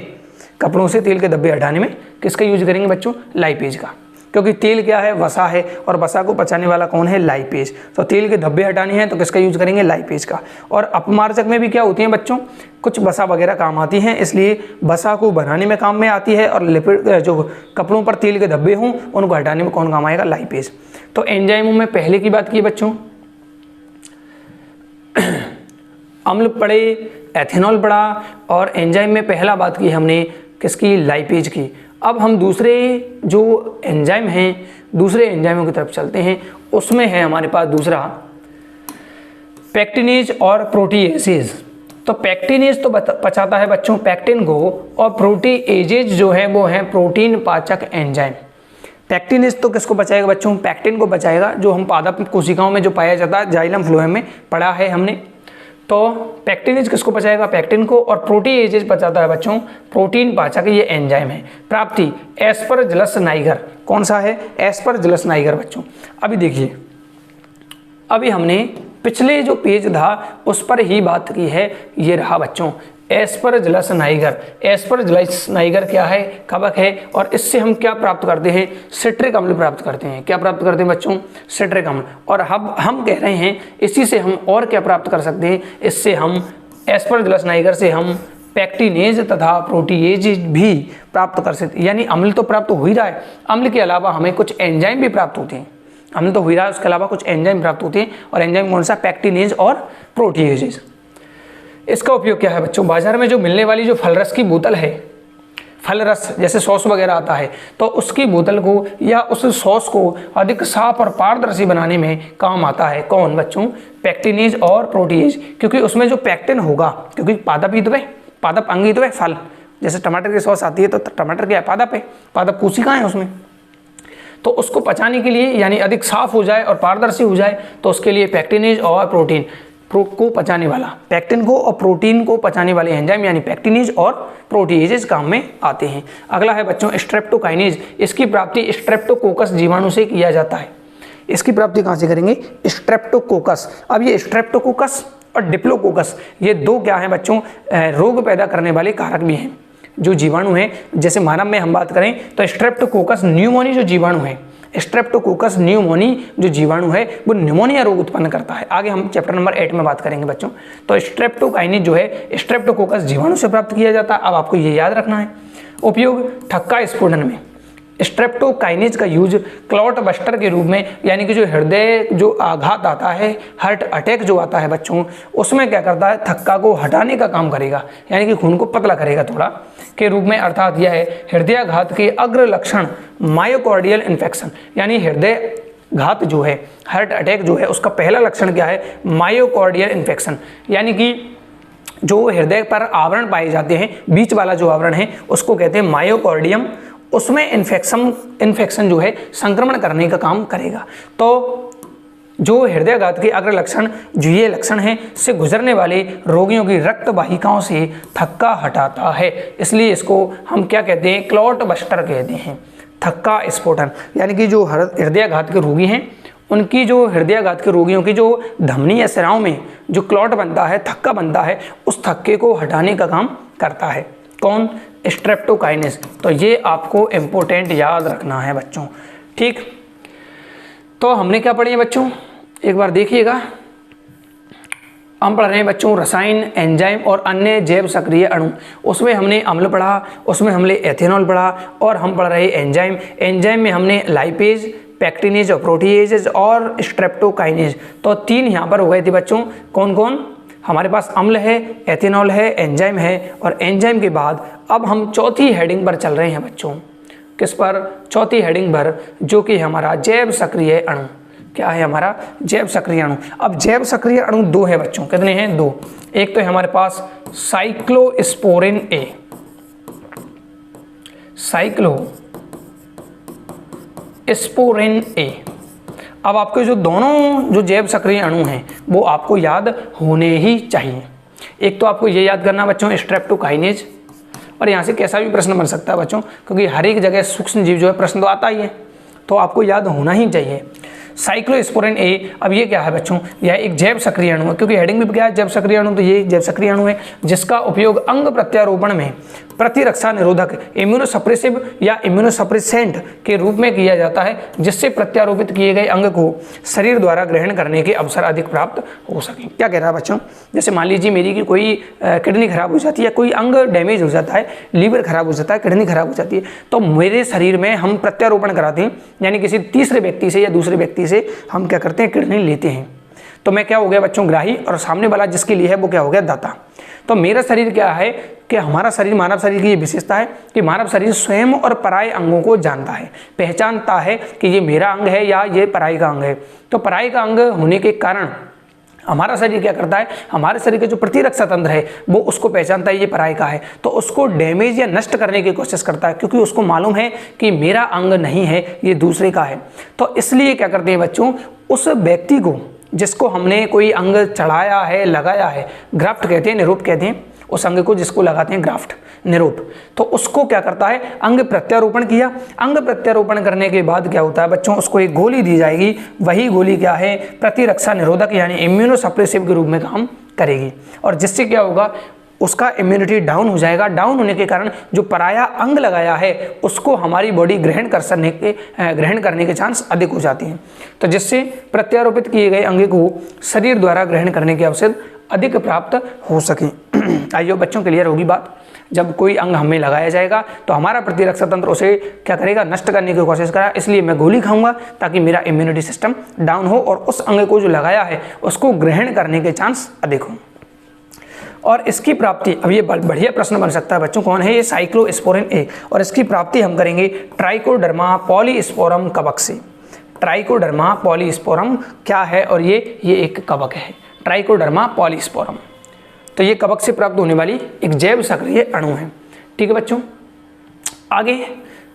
कपड़ों से तेल के धब्बे हटाने में किसका यूज करेंगे बच्चों? लाइपेज का, क्योंकि तेल क्या है? वसा है, और वसा को पचाने वाला कौन है? लाइपेज। तो तेल के धब्बे हटाने हैं तो किसका यूज करेंगे? लाइपेज का। और अपमार्जक में भी क्या होती हैं बच्चों? कुछ वसा वगैरह काम आती हैं, इसलिए वसा को बनाने में काम में आती है, और लिपिड जो कपड़ों पर तेल के धब्बे हों उनको हटाने में कौन काम आएगा? लाइपेज। तो एंजाइमों में पहले की बात की बच्चों, अम्ल पढ़े, एथेनॉल पढ़ा, और एंजाइम में पहला बात की हमने किसकी? लाइपेज की। अब हम दूसरे जो एंजाइम हैं, दूसरे एंजाइमों की तरफ चलते हैं। उसमें है हमारे पास दूसरा पैक्टिनेज और प्रोटीएजेज। तो पैक्टिनेज तो पचाता है बच्चों पैक्टिन को, और प्रोटीएजेज जो है वो है प्रोटीन पाचक एंजाइम। पैक्टिनेज तो किसको बचाएगा बच्चों? पैक्टिन को बचाएगा, जो हम पादप कोशिकाओं में जो पाया जाता है, जाइलम फ्लोएम में पढ़ा है हमने। तो पैक्टिनेज किसको बचाएगा? पैक्टिन को। और प्रोटीएजेज बचाता है बच्चों प्रोटीन पाचक, ये एंजाइम है। प्राप्ति एस्परजिलस नाइगर, कौन सा है? एस्परजिलस नाइगर बच्चों। अभी देखिए, अभी हमने पिछले जो पेज था उस पर ही बात की है, ये रहा बच्चों एस्परजिलस नाइगर। एस्परजिलस नाइगर क्या है? कवक है, और इससे हम क्या प्राप्त करते हैं? सिट्रिक अम्ल प्राप्त करते हैं। क्या प्राप्त करते हैं बच्चों? सिट्रिक अम्ल। और अब हम कह रहे हैं इसी से हम और क्या प्राप्त कर सकते हैं? इससे हम एस्परजिलस नाइगर से हम पैक्टिनेज तथा प्रोटीएज भी प्राप्त कर सकते हैं। यानी अम्ल तो प्राप्त हो ही रहा है, अम्ल के अलावा हमें कुछ एंजाइम भी प्राप्त होते हैं। अम्ल तो हो ही रहा है, उसके अलावा कुछ एंजाइम प्राप्त होते हैं, और एंजाइम कौन सा? पैक्टिनेज और प्रोटीएजेज। इसका उपयोग क्या है बच्चों? बाजार में जो मिलने वाली जो फल रस की बोतल है, फल रस जैसे सॉस वगैरह आता है, तो उसकी बोतल को या उस सॉस को अधिक साफ और पारदर्शी बनाने में काम आता है कौन बच्चों? पैक्टिनेज और प्रोटीएज। क्योंकि उसमें जो पैक्टिन होगा, क्योंकि पादप ही तो है, पादप अंग ही तो है फल। जैसे टमाटर की सॉस आती है तो टमाटर क्या है? पादप है, पादप कोशिकाएं हैं उसमें। तो उसको पचाने के लिए, यानी अधिक साफ हो जाए और पारदर्शी हो जाए, तो उसके लिए पैक्टिनेज और प्रोटीन को पचाने वाला, पैक्टिन को और प्रोटीन को पचाने वाले एंजाइम यानी पैक्टिनेज और प्रोटीएजेज काम में आते हैं। अगला है बच्चों स्ट्रेप्टोकाइनेज। इसकी प्राप्ति स्ट्रेप्टोकोकस जीवाणु से किया जाता है। इसकी प्राप्ति कहाँ से करेंगे? स्ट्रेप्टोकोकस। अब ये स्ट्रेप्टोकोकस और डिप्लोकोकस, ये दो क्या हैं बच्चों? रोग पैदा करने वाले कारक भी हैं, जो जीवाणु हैं। जैसे मानव में हम बात करें तो स्ट्रेप्टोकोकस न्यूमोनी जो जीवाणु है, स्ट्रेप्टोकोकस न्यूमोनी जो जीवाणु है वो न्यूमोनिया रोग उत्पन्न करता है। आगे हम चैप्टर नंबर 8 में बात करेंगे बच्चों। तो स्ट्रेप्टोकाइनेज जो है स्ट्रेप्टोकोकस जीवाणु से प्राप्त किया जाता है। अब आपको ये याद रखना है। उपयोग थक्का स्फोटन में स्ट्रेप्टोकाइनेज का यूज क्लॉट बस्टर के रूप में, यानी कि जो हृदय जो आघात आता है, हार्ट अटैक जो आता है बच्चों, उसमें क्या करता है? थक्का को हटाने का काम करेगा, यानी कि खून को पतला करेगा थोड़ा के रूप में। अर्थात यह है हृदयाघात के अग्र लक्षण मायोकार्डियल इन्फेक्शन, यानी हृदय घात जो है, हार्ट अटैक जो है, उसका पहला लक्षण क्या है? मायोकार्डियल इन्फेक्शन, यानी कि जो हृदय पर आवरण पाए जाते हैं, बीच वाला जो आवरण है उसको कहते हैं मायोकार्डियम। उसमें इन्फेक्शन जो है संक्रमण करने का काम करेगा। तो जो हृदयाघात के अग्र लक्षण जो ये लक्षण है से गुजरने वाले रोगियों की रक्त वाहिकाओं से थक्का हटाता है, इसलिए इसको हम क्या कहते हैं? क्लॉट बस्टर कहते हैं। थक्का स्फोटन, यानी कि जो हृदयाघात के रोगी हैं उनकी, जो हृदयाघात के रोगियों की जो धमनी या सिराओं में जो क्लॉट बनता है, थक्का बनता है, उस थक्के को हटाने का काम करता है कौन? स्ट्रेप्टोकाइनेज। तो ये आपको इम्पोर्टेंट याद रखना है बच्चों, ठीक। तो हमने क्या पढ़ी है बच्चों, एक बार देखिएगा। हम पढ़ रहे हैं बच्चों रसायन, एंजाइम और अन्य जैव सक्रिय अणु। उसमें हमने अम्ल पढ़ा, उसमें हमने एथेनॉल पढ़ा, और हम पढ़ रहे हैं एंजाइम। एंजाइम में हमने लाइपेज, पैक्टिनेज और प्रोटीएजेज और स्ट्रेप्टोकाइनेज। तो 3 यहाँ पर हो गए थे बच्चों। कौन कौन? हमारे पास अम्ल है, एथेनॉल है, एंजाइम है। और एंजाइम के बाद अब हम चौथी हेडिंग पर चल रहे हैं बच्चों। किस पर? चौथी हेडिंग पर, जो कि हमारा जैव सक्रिय अणु। क्या है हमारा? जैव सक्रिय अणु। अब जैव सक्रिय अणु 2 है बच्चों। कितने हैं? 2। एक तो है हमारे पास साइक्लोस्पोरिन ए, साइक्लोस्पोरिन ए। अब आपके जो दोनों जो जैव सक्रिय अणु हैं वो आपको याद होने ही चाहिए। एक तो आपको ये याद करना बच्चों स्ट्रेप्टोकाइनेज, और यहाँ से कैसा भी प्रश्न बन सकता है बच्चों, क्योंकि हर एक जगह सूक्ष्म जीव जो है प्रश्न तो आता ही है, तो आपको याद होना ही चाहिए साइक्लोस्पोरिन ए। अब ये क्या है बच्चों? यह एक जैव सक्रिय अणु है, क्योंकि हेडिंग में क्या है? जैव सक्रिय अणु। तो ये जैव सक्रिय अणु है जिसका उपयोग अंग प्रत्यारोपण में प्रतिरक्षा निरोधक इम्यूनोसप्रेसिव या इम्यूनोसप्रेसेंट के रूप में किया जाता है, जिससे प्रत्यारोपित किए गए अंग को शरीर द्वारा ग्रहण करने के अवसर अधिक प्राप्त हो सके। क्या कह रहा है बच्चों? जैसे मान लीजिए मेरी की कोई किडनी खराब हो जाती है, कोई अंग डैमेज हो जाता है, लीवर खराब हो जाता है, किडनी खराब हो जाती है, तो मेरे शरीर में हम प्रत्यारोपण कराते हैं, यानी किसी तीसरे व्यक्ति से या दूसरे व्यक्ति से हम क्या करते हैं? किडनी लेते हैं। तो मैं क्या हो गया बच्चों? ग्राही, और सामने वाला जिसके लिए है वो क्या हो गया? दाता। तो मेरा शरीर क्या है कि हमारा शरीर, मानव शरीर की ये विशेषता है कि मानव शरीर स्वयं और पराये अंगों को जानता है, पहचानता है कि ये मेरा अंग है या ये पराये का अंग है। तो पराये का अंग होने के कारण हमारा शरीर क्या करता है? हमारे शरीर के जो प्रतिरक्षा तंत्र है वो उसको पहचानता है ये पराये का है, तो उसको डैमेज या नष्ट करने की कोशिश करता है, क्योंकि उसको मालूम है कि मेरा अंग नहीं है, ये दूसरे का है। तो इसलिए क्या करते हैं बच्चों? उस व्यक्ति को जिसको हमने कोई अंग चढ़ाया है, लगाया है, ग्राफ्ट कहते हैं, निरोप कहते हैं उस अंग को जिसको लगाते हैं, ग्राफ्ट, निरोप। तो उसको क्या करता है? अंग प्रत्यारोपण किया। अंग प्रत्यारोपण करने के बाद क्या होता है बच्चों? उसको एक गोली दी जाएगी। वही गोली क्या है? प्रतिरक्षा निरोधक यानी इम्यूनोसप्रेसिव के रूप में काम करेगी, और जिससे क्या होगा? उसका इम्यूनिटी डाउन हो जाएगा। डाउन होने के कारण जो पराया अंग लगाया है उसको हमारी बॉडी ग्रहण करने के चांस अधिक हो जाती हैं, तो जिससे प्रत्यारोपित किए गए अंग को शरीर द्वारा ग्रहण करने के अवसर अधिक प्राप्त हो सके। आइए बच्चों, क्लियर होगी बात। जब कोई अंग हमें लगाया जाएगा तो हमारा प्रतिरक्षा तंत्र उसे क्या करेगा? नष्ट करने की कोशिश करेगा। इसलिए मैं गोली खाऊंगा ताकि मेरा इम्यूनिटी सिस्टम डाउन हो और उस अंग को जो लगाया है उसको ग्रहण करने के चांस अधिक हो। और इसकी प्राप्ति, अब ये बढ़िया प्रश्न बन सकता है बच्चों, कौन है ये? साइक्लोस्पोरिन ए। और इसकी प्राप्ति हम करेंगे ट्राइकोडर्मा पॉलीस्पोरम कवक से। ट्राइकोडर्मा पॉलीस्पोरम क्या है? और ये एक कवक है, ट्राइकोडर्मा पॉलीस्पोरम। तो ये कवक से प्राप्त होने वाली एक जैव सक्रिय अणु है, ठीक है बच्चों। आगे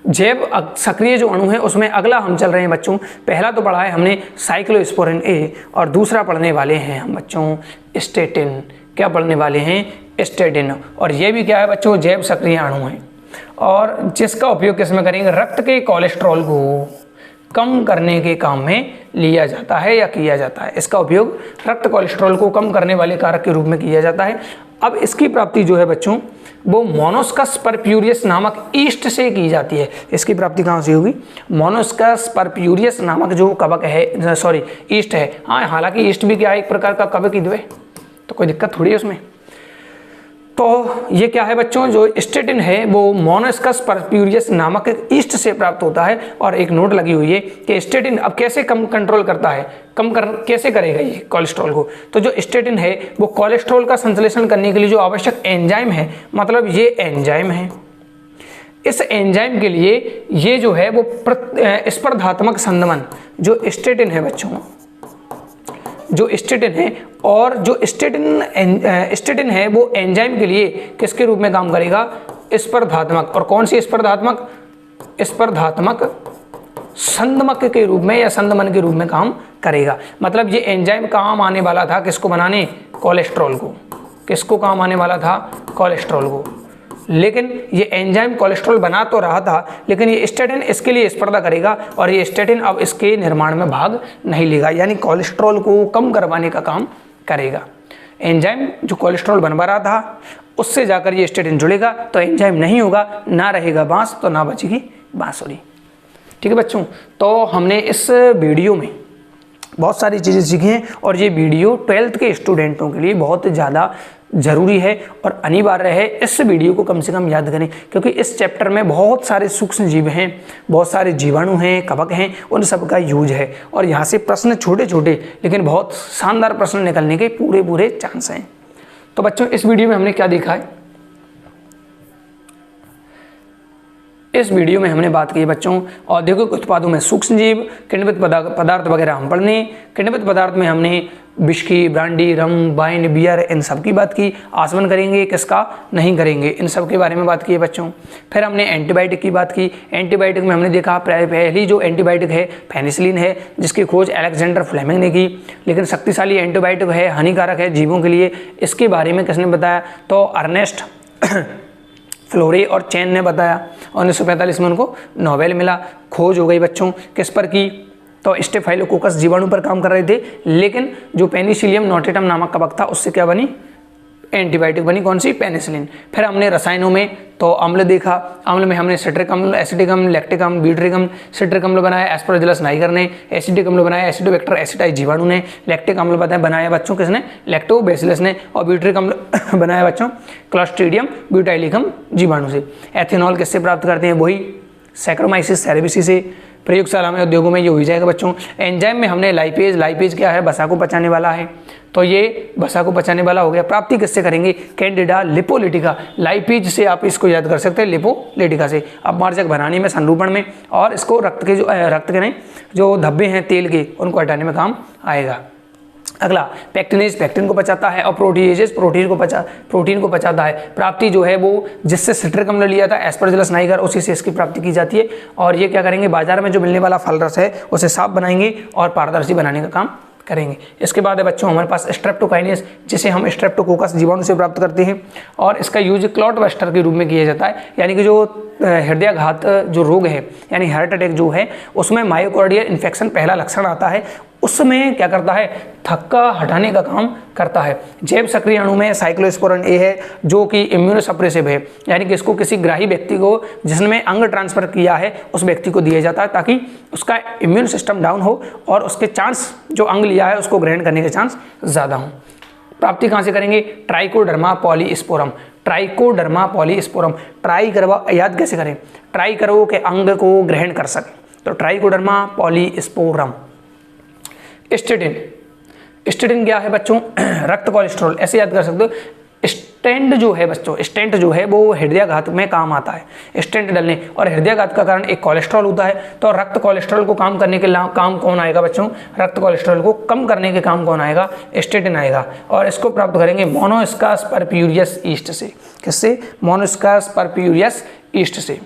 जैव सक्रिय जो अणु है उसमें अगला हम चल रहे हैं बच्चों। पहला तो पढ़ा है हमने साइक्लोस्पोरिन ए, और दूसरा पढ़ने वाले हैं हम बच्चों स्टेटिन। क्या पढ़ने वाले हैं? स्टेटिन। और ये भी क्या है बच्चों? जैव सक्रिय अणु है, और जिसका उपयोग किसमें करेंगे? रक्त के कोलेस्ट्रॉल को कम करने के काम में लिया जाता है या किया जाता है। इसका उपयोग रक्त कोलेस्ट्रॉल को कम करने वाले कारक के रूप में किया जाता है। अब इसकी प्राप्ति जो है बच्चों वो मोनोस्कस परप्यूरियस नामक ईस्ट से की जाती है। इसकी प्राप्ति कहाँ से होगी? मोनोस्कस परप्यूरियस नामक जो कवक है, सॉरी ईस्ट है। हाँ, हालांकि ईस्ट भी क्या है? एक प्रकार का कवक ही है, तो कोई दिक्कत थोड़ी है उसमें। तो ये क्या है बच्चों? जो स्टेटिन है वो मोनोस्कस परप्यूरियस नामक ईस्ट से प्राप्त होता है। और एक नोट लगी हुई है कि स्टेटिन अब कैसे कम कंट्रोल करता है, कैसे करेगा ये कोलेस्ट्रॉल को? तो जो स्टेटिन है वो कोलेस्ट्रॉल का संश्लेषण करने के लिए जो आवश्यक एंजाइम है, मतलब ये एंजाइम है, इस एंजाइम के लिए ये जो है वो स्पर्धात्मक संदमन जो स्टेटिन है बच्चों, जो स्टेटिन है, और जो स्टेटिन है वो एंजाइम के लिए किसके रूप में काम करेगा? स्पर्धात्मक। और कौन सी स्पर्धात्मक? स्पर्धात्मक संदमक के रूप में या संदमन के रूप में काम करेगा। मतलब ये एंजाइम काम आने वाला था किसको बनाने? कोलेस्ट्रॉल को। किसको काम आने वाला था? कोलेस्ट्रॉल को। लेकिन ये एंजाइम कोलेस्ट्रॉल बना तो रहा था, लेकिन ये स्टेटिन इसके लिए स्पर्धा करेगा, और ये स्टेटिन अब इसके निर्माण में भाग नहीं लेगा, यानी कोलेस्ट्रॉल को कम करवाने का काम करेगा। एंजाइम जो कोलेस्ट्रॉल बनवा रहा था उससे जाकर ये स्टेटिन जुड़ेगा तो एंजाइम नहीं होगा, ना रहेगा बांस तो ना बचेगी बांसुरी। ठीक है बच्चों, तो हमने इस वीडियो में बहुत सारी चीज़ें सीखी हैं और ये वीडियो 12th के स्टूडेंटों के लिए बहुत ज़्यादा ज़रूरी है और अनिवार्य है। इस वीडियो को कम से कम याद करें, क्योंकि इस चैप्टर में बहुत सारे सूक्ष्म जीव हैं, बहुत सारे जीवाणु हैं, कवक हैं, उन सब का यूज है और यहाँ से प्रश्न छोटे छोटे लेकिन बहुत शानदार प्रश्न निकलने के पूरे चांस हैं। तो बच्चों इस वीडियो में हमने क्या देखा है, इस वीडियो में हमने बात की है बच्चों औद्योगिक उत्पादों में सूक्ष्म जीव, किण्वित पदार्थ वगैरह हम पढ़ने। किण्वित पदार्थ में हमने विस्की, ब्रांडी, रम, वाइन, बियर इन सब की बात की। आसवन करेंगे किसका नहीं करेंगे, इन सब के बारे में बात की है बच्चों। फिर हमने एंटीबायोटिक की बात की। एंटीबायोटिक में हमने देखा पहली जो एंटीबायोटिक है पेनिसिलिन है, जिसकी खोज अलेक्जेंडर फ्लेमिंग ने की, लेकिन शक्तिशाली एंटीबायोटिक है, हानिकारक है जीवों के लिए। इसके बारे में किसने बताया, तो अर्नेस्ट फ्लोरे और चैन ने बताया। 1945 में उनको नोबेल मिला। खोज हो गई बच्चों किस पर की, तो स्टेफाइलोकोकस जीवाणु पर काम कर रहे थे, लेकिन जो पेनिसिलियम नोटेटम नामक कवक था उससे क्या बनी, एंटीबायोटिक बनी, कौन सी, पेनिसिलिन। फिर हमने रसायनों में तो अम्ल देखा। अम्ल में हमने सिट्रिक अम्ल, एसिटिक अम्ल, लैक्टिक अम्ल, ब्यूटरिक अम्ल। सिट्रिक अम्ल बनाया एस्परजिलस नाइगर ने, एसिटिक अम्ल बनाया एसिडोबैक्टर एसिटाई जीवाणु ने, लैक्टिक अम्ल बनाया बच्चों किसने, लैक्टोबैसिलस ने, और ब्यूटरिक अम्ल बनाया बच्चों क्लोस्ट्रीडियम ब्यूटाइलिकम जीवाणु से। एथेनॉल किससे प्राप्त करते हैं, वही सैक्रोमाइसिस सेरेबिसी से। प्रयोगशाला में उद्योगों में ये हो जाएगा बच्चों। एंजाइम में हमने लाइपेज, लाइपेज क्या है, वसा को पचाने वाला है, तो ये वसा को पचाने वाला हो गया। प्राप्ति किससे करेंगे, कैंडिडा लिपोलिटिका। लाइपेज से आप इसको याद कर सकते हैं, लिपोलिटिका से अपमार्जक बनाने में, संरूपण में, और इसको रक्त के नहीं जो धब्बे हैं तेल के उनको हटाने में काम आएगा। अगला पैक्टिनेज पैक्टिन को पचाता है, और प्रोटीएजेस प्रोटीन को पचाता है। प्राप्ति जो है वो जिससे सिट्रिक अम्ल लिया था एस्परजिलस नाइगर, उसी से इसकी प्राप्ति की जाती है। और ये क्या करेंगे, बाजार में जो मिलने वाला फल रस है उसे साफ बनाएंगे और पारदर्शी बनाने का काम करेंगे। इसके बाद है बच्चों हमारे पास स्ट्रेप्टोकाइनेस, जिसे हम स्ट्रेप्टोकोकस जीवाणु से प्राप्त करते हैं, और इसका यूज क्लॉट बस्टर के रूप में किया जाता है। यानी कि जो हृदयाघात जो रोग है यानी हार्ट अटैक जो है, उसमें मायोकार्डियल इन्फेक्शन पहला लक्षण आता है, उसमें क्या करता है, थक्का हटाने का काम करता है। जैव सक्रिय अणु में साइक्लोस्पोरिन ए है, जो कि इम्यूनोसप्रेसिव है, यानी कि इसको किसी ग्राही व्यक्ति को जिसने अंग ट्रांसफर किया है उस व्यक्ति को दिया जाता है, ताकि उसका इम्यून सिस्टम डाउन हो और उसके चांस जो अंग लिया है उसको ग्रहण करने के चांस ज़्यादा हों। प्राप्ति कहाँ से करेंगे, trichoderma polysporum. Trichoderma polysporum, try करवा याद कैसे करें, ट्राई करो के अंग को ग्रहण कर सके, तो ट्राइकोडर्मा पॉलीस्पोरम। स्टेटिन, स्टेटिन क्या है बच्चों, रक्त कोलेस्ट्रॉल, ऐसे याद कर सकते हो। स्टेंट जो है बच्चों, स्टेंट जो है वो हृदयाघात में काम आता है, स्टेंट डालने, और हृदयाघात का कारण एक कोलेस्ट्रॉल होता है। तो रक्त कोलेस्ट्रॉल को काम करने के काम कौन आएगा बच्चों, रक्त कोलेस्ट्रॉल को कम करने के काम कौन आएगा, स्टेटिन आएगा। और इसको प्राप्त करेंगे मोनोस्कास परप्यूरियस ईस्ट से। किससे, मोनोस्कास परप्यूरियस ईस्ट से।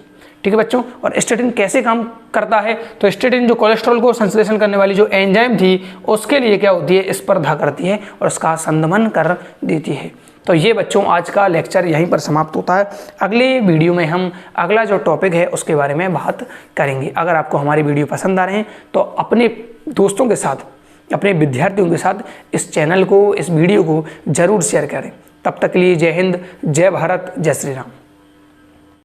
ठीक है बच्चों, और स्टेटिन कैसे काम करता है, तो स्टेटिन जो कोलेस्ट्रॉल को संश्लेषण करने वाली जो एंजाइम थी उसके लिए क्या होती है, स्पर्धा करती है और उसका संदमन कर देती है। तो ये बच्चों आज का लेक्चर यहीं पर समाप्त होता है। अगले वीडियो में हम अगला जो टॉपिक है उसके बारे में बात करेंगे। अगर आपको हमारी वीडियो पसंद आ रहे हैं तो अपने दोस्तों के साथ, अपने विद्यार्थियों के साथ इस चैनल को, इस वीडियो को जरूर शेयर करें। तब तक के लिए जय हिंद, जय भारत, जय श्री राम।